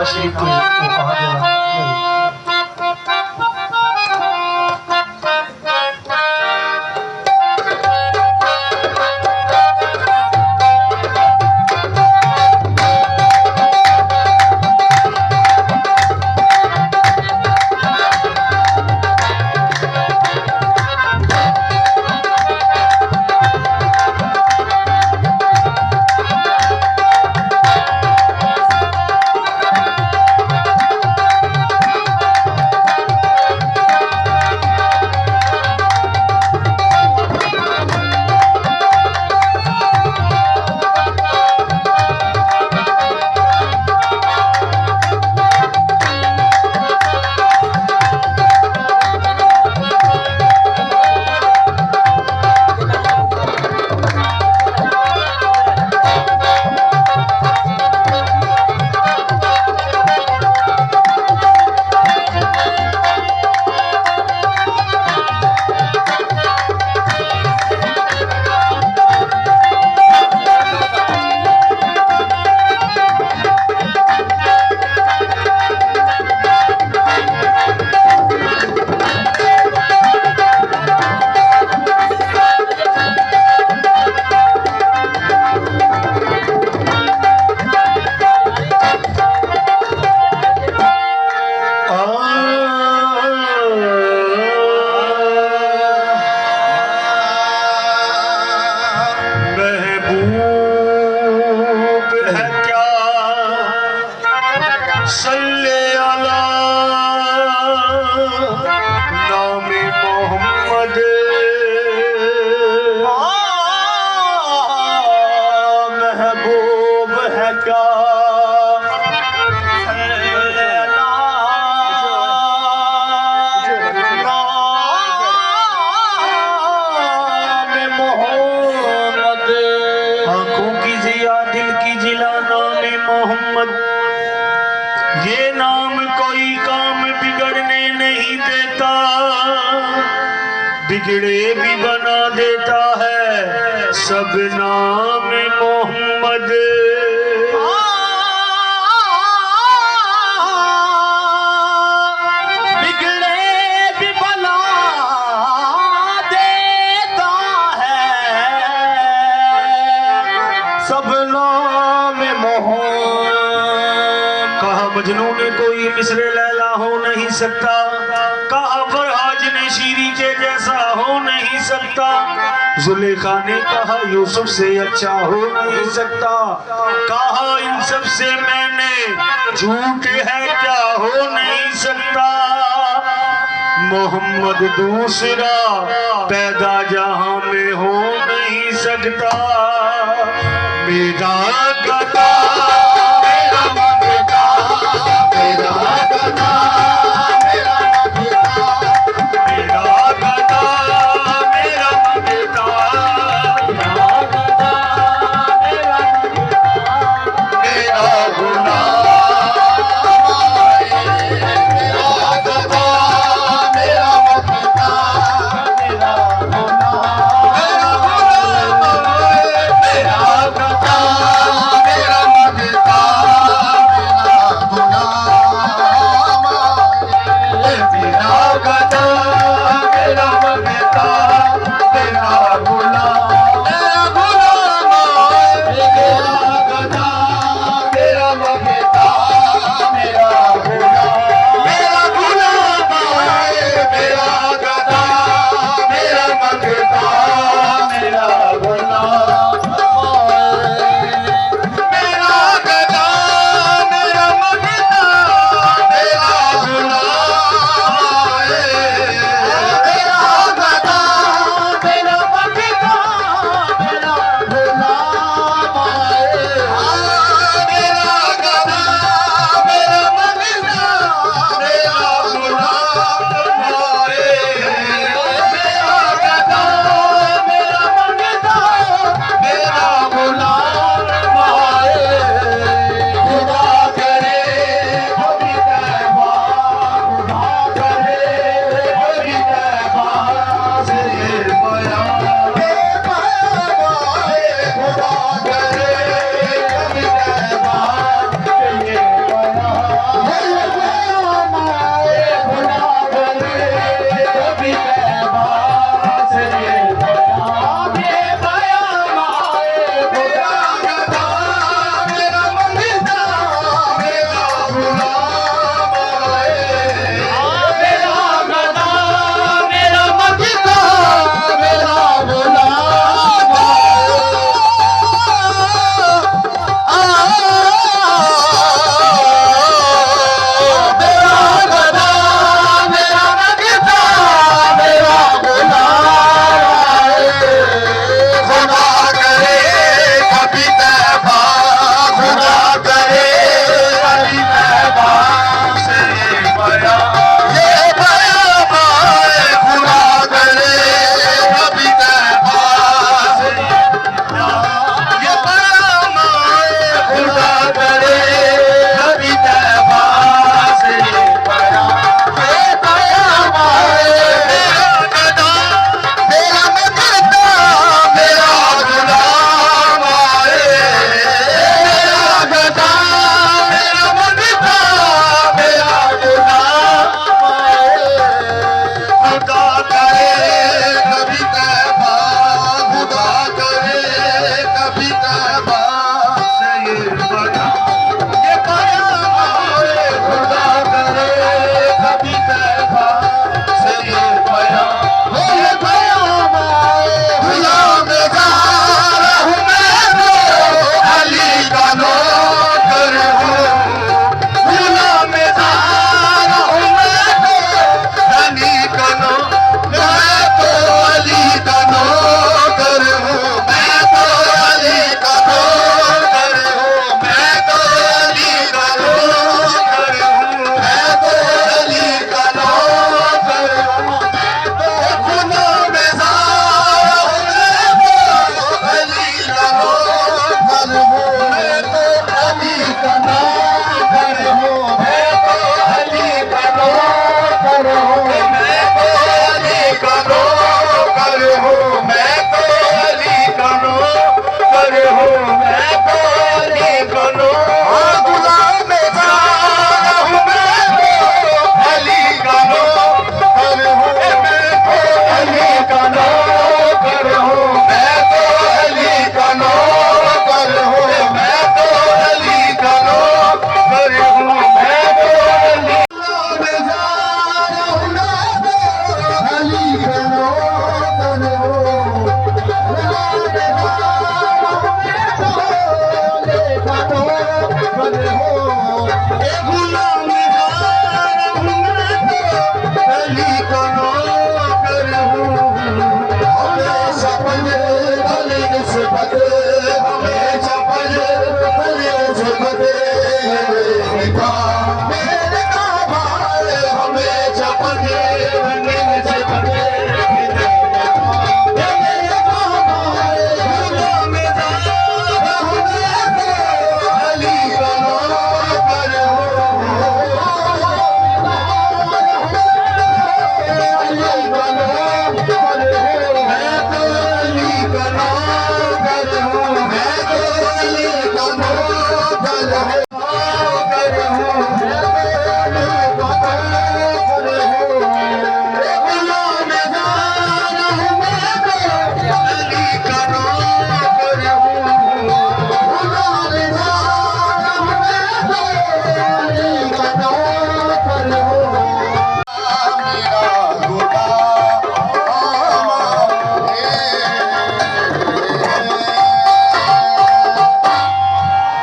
शरीफ को कहा देना ये नाम कोई काम बिगड़ने नहीं देता, बिगड़े भी बना देता है सब नाम मोहम्मद। बिगड़े भी बना देता है सब नाम मोहम्मद। कहा मजनू ने कोई मिसरे लैला हो नहीं सकता, कहा फरहाद ने शीरी के जैसा हो नहीं सकता, जुलेखा ने कहा यूसुफ से अच्छा हो नहीं सकता, कहा इन सब से मैंने झूठ है क्या हो नहीं सकता। मोहम्मद दूसरा पैदा जहां में हो नहीं सकता। मेरा गदा मेरा मगदा मेरा गदा मेरा मगदा मेरा गदा मेरा मगदा मेरा गदा मेरा मगदा मेरा गुलाम मेरा गदा मेरा मगदा मेरा गुलाम मेरा गदा मेरा मगदा करे